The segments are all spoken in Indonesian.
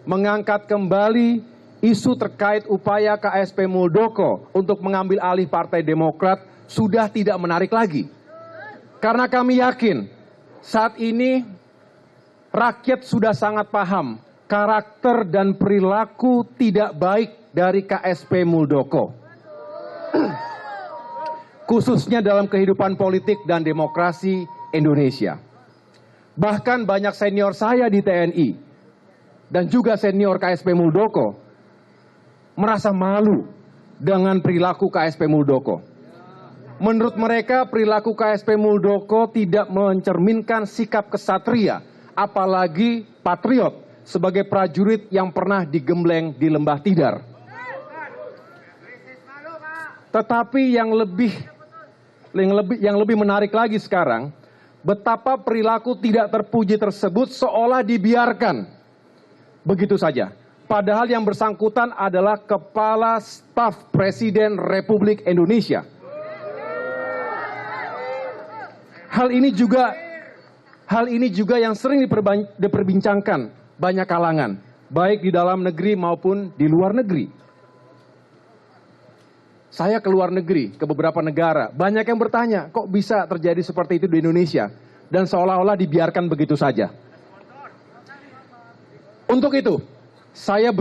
mengangkat kembali isu terkait upaya KSP Muldoko untuk mengambil alih Partai Demokrat sudah tidak menarik lagi. Karena kami yakin saat ini rakyat sudah sangat paham karakter dan perilaku tidak baik dari KSP Muldoko. Khususnya dalam kehidupan politik dan demokrasi Indonesia. Bahkan banyak senior saya di TNI dan juga senior KSP Muldoko merasa malu dengan perilaku KSP Muldoko. Menurut mereka perilaku KSP Muldoko tidak mencerminkan sikap kesatria, apalagi patriot sebagai prajurit yang pernah digembleng di Lembah Tidar. Tetapi yang lebih menarik lagi sekarang, betapa perilaku tidak terpuji tersebut seolah dibiarkan begitu saja. Padahal yang bersangkutan adalah Kepala Staf Presiden Republik Indonesia. Hal ini juga yang sering diperbincangkan banyak kalangan, baik di dalam negeri maupun di luar negeri. Saya ke luar negeri, ke beberapa negara, banyak yang bertanya, kok bisa terjadi seperti itu di Indonesia? Dan seolah-olah dibiarkan begitu saja. Untuk itu, saya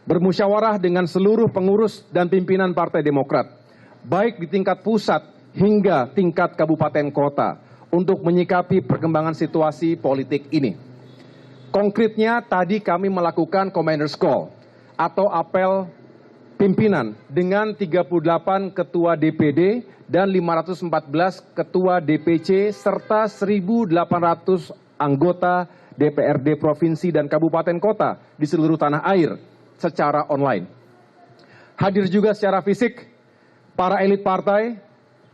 bermusyawarah dengan seluruh pengurus dan pimpinan Partai Demokrat, baik di tingkat pusat hingga tingkat kabupaten kota, untuk menyikapi perkembangan situasi politik ini. Konkretnya, tadi kami melakukan Commander's Call, atau apel pimpinan dengan 38 ketua DPD dan 514 ketua DPC serta 1.800 anggota DPRD provinsi dan kabupaten kota di seluruh tanah air secara online. Hadir juga secara fisik para elit partai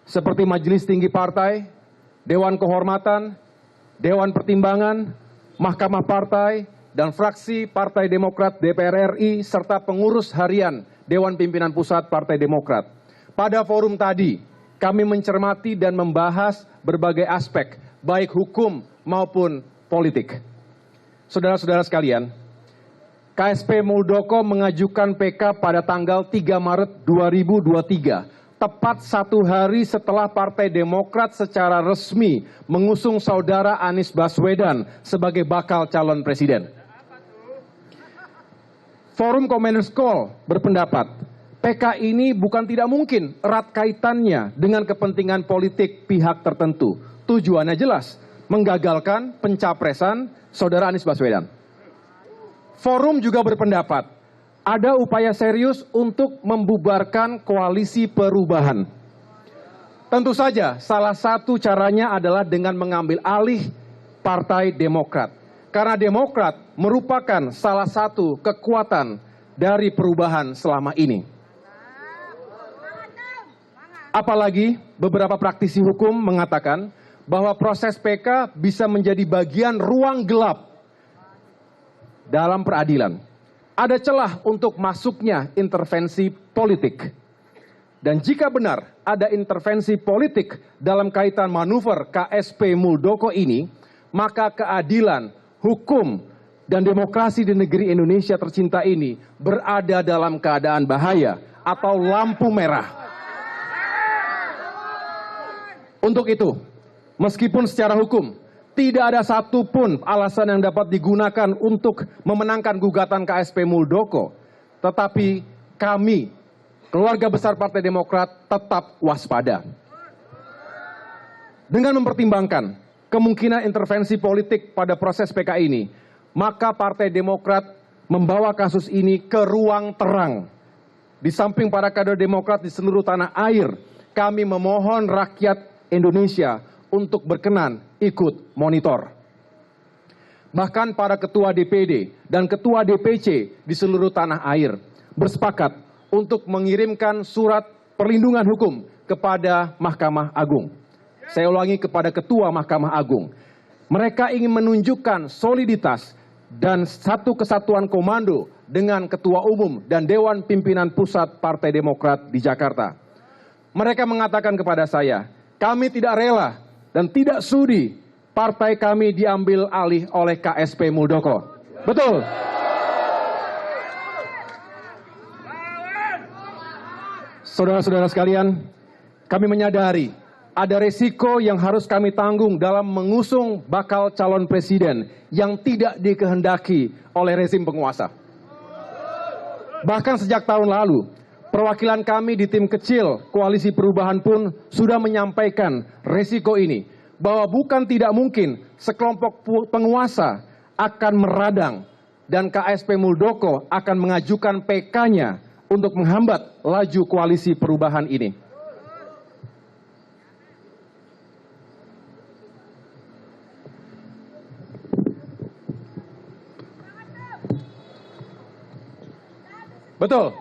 seperti Majelis Tinggi Partai, Dewan Kehormatan, Dewan Pertimbangan, Mahkamah Partai, dan fraksi Partai Demokrat DPR RI serta pengurus harian Dewan Pimpinan Pusat Partai Demokrat. Pada forum tadi, kami mencermati dan membahas berbagai aspek, baik hukum maupun politik. Saudara-saudara sekalian, KSP Muldoko mengajukan PK pada tanggal 3 Maret 2023, tepat 1 hari setelah Partai Demokrat secara resmi mengusung saudara Anies Baswedan sebagai bakal calon presiden. Forum Commander's Call berpendapat, PK ini bukan tidak mungkin erat kaitannya dengan kepentingan politik pihak tertentu. Tujuannya jelas, menggagalkan pencapresan saudara Anies Baswedan. Forum juga berpendapat, ada upaya serius untuk membubarkan koalisi perubahan. Tentu saja, salah satu caranya adalah dengan mengambil alih Partai Demokrat. Karena Demokrat merupakan salah satu kekuatan dari perubahan selama ini. Apalagi beberapa praktisi hukum mengatakan bahwa proses PK bisa menjadi bagian ruang gelap dalam peradilan. Ada celah untuk masuknya intervensi politik. Dan jika benar ada intervensi politik dalam kaitan manuver KSP Muldoko ini, maka keadilan, hukum, dan demokrasi di negeri Indonesia tercinta ini berada dalam keadaan bahaya atau lampu merah. Untuk itu, meskipun secara hukum tidak ada satupun alasan yang dapat digunakan untuk memenangkan gugatan KSP Muldoko, tetapi kami, keluarga besar Partai Demokrat, tetap waspada. Dengan mempertimbangkan kemungkinan intervensi politik pada proses PK ini, maka Partai Demokrat membawa kasus ini ke ruang terang. Di samping para kader Demokrat di seluruh tanah air, kami memohon rakyat Indonesia untuk berkenan ikut monitor. Bahkan para ketua DPD dan ketua DPC di seluruh tanah air bersepakat untuk mengirimkan surat perlindungan hukum kepada Mahkamah Agung. Saya ulangi, kepada Ketua Mahkamah Agung. Mereka ingin menunjukkan soliditas dan satu kesatuan komando dengan Ketua Umum dan Dewan Pimpinan Pusat Partai Demokrat di Jakarta. Mereka mengatakan kepada saya, kami tidak rela dan tidak sudi partai kami diambil alih oleh KSP Muldoko. Betul. Saudara-saudara sekalian, kami menyadari ada resiko yang harus kami tanggung dalam mengusung bakal calon presiden yang tidak dikehendaki oleh rezim penguasa. Bahkan sejak tahun lalu, perwakilan kami di tim kecil Koalisi Perubahan pun sudah menyampaikan resiko ini, bahwa bukan tidak mungkin sekelompok penguasa akan meradang dan KSP Muldoko akan mengajukan PK-nya untuk menghambat laju Koalisi Perubahan ini. Betul.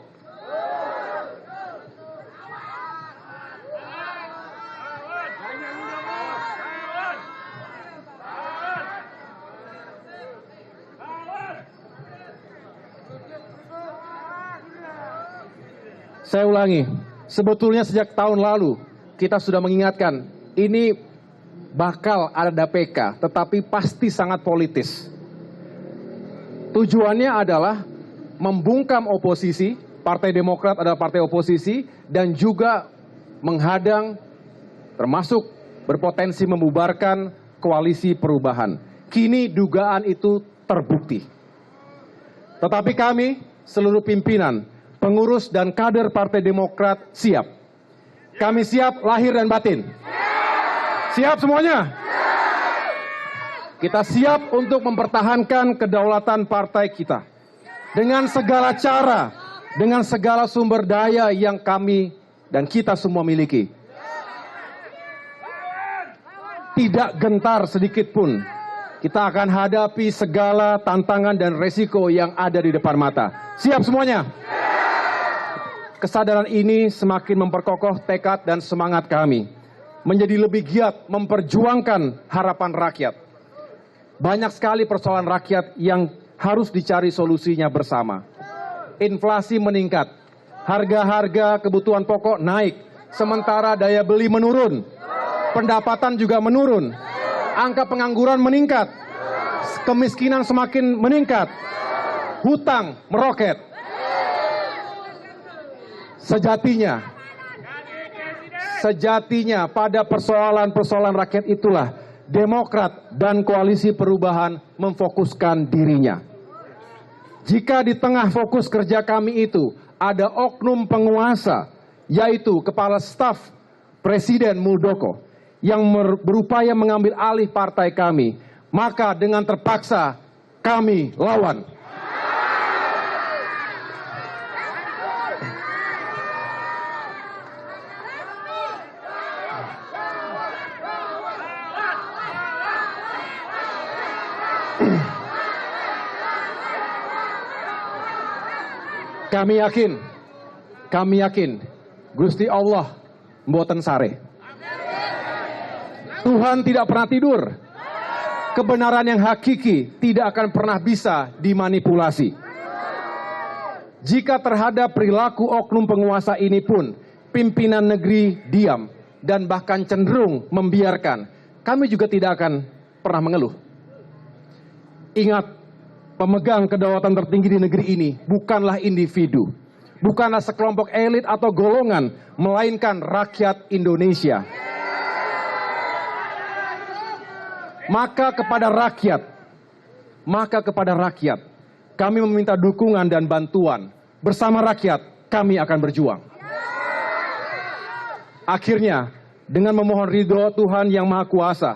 Saya ulangi, sebetulnya sejak tahun lalu kita sudah mengingatkan ini bakal ada PK, tetapi pasti sangat politis. Tujuannya adalah membungkam oposisi, Partai Demokrat adalah partai oposisi, dan juga menghadang termasuk berpotensi membubarkan Koalisi Perubahan. Kini dugaan itu terbukti. Tetapi kami, seluruh pimpinan, pengurus dan kader Partai Demokrat siap. Kami siap lahir dan batin. Siap semuanya? Kita siap untuk mempertahankan kedaulatan partai kita. Dengan segala cara, dengan segala sumber daya yang kami dan kita semua miliki. Tidak gentar sedikit pun. Kita akan hadapi segala tantangan dan resiko yang ada di depan mata. Siap semuanya? Kesadaran ini semakin memperkokoh tekad dan semangat kami menjadi lebih giat memperjuangkan harapan rakyat. Banyak sekali persoalan rakyat yang harus dicari solusinya bersama. Inflasi meningkat, harga-harga kebutuhan pokok naik, sementara daya beli menurun, pendapatan juga menurun, angka pengangguran meningkat, kemiskinan semakin meningkat, hutang meroket. Sejatinya pada persoalan-persoalan rakyat itulah Demokrat dan Koalisi Perubahan memfokuskan dirinya. Jika di tengah fokus kerja kami itu ada oknum penguasa, yaitu Kepala Staf Presiden Muldoko, yang berupaya mengambil alih partai kami, maka dengan terpaksa kami lawan. Kami yakin, Gusti Allah mboten sare. Tuhan tidak pernah tidur. Kebenaran yang hakiki tidak akan pernah bisa dimanipulasi. Jika terhadap perilaku oknum penguasa ini pun pimpinan negeri diam dan bahkan cenderung membiarkan, kami juga tidak akan pernah mengeluh. Ingat, pemegang kedaulatan tertinggi di negeri ini bukanlah individu, bukanlah sekelompok elit atau golongan, melainkan rakyat Indonesia. Maka kepada rakyat, kami meminta dukungan dan bantuan. Bersama rakyat, kami akan berjuang. Akhirnya, dengan memohon ridho Tuhan Yang Maha Kuasa,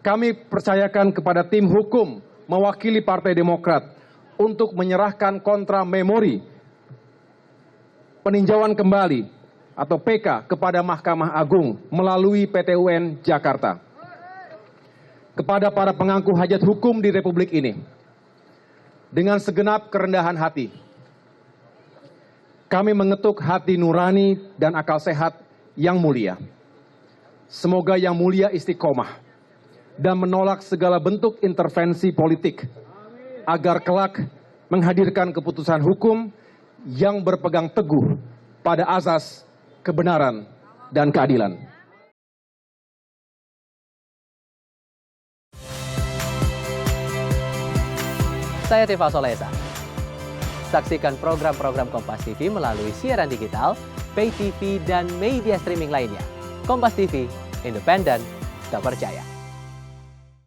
kami percayakan kepada tim hukum mewakili Partai Demokrat untuk menyerahkan kontra memori peninjauan kembali atau PK kepada Mahkamah Agung melalui PT UN Jakarta. Kepada para pengangku hajat hukum di Republik ini, dengan segenap kerendahan hati, kami mengetuk hati nurani dan akal sehat yang mulia. Semoga Yang Mulia istiqomah dan menolak segala bentuk intervensi politik agar kelak menghadirkan keputusan hukum yang berpegang teguh pada azas kebenaran dan keadilan. Saya Tifa Solesa. Saksikan program-program Kompas TV melalui siaran digital, pay TV, dan media streaming lainnya. Kompas TV, independen, terpercaya.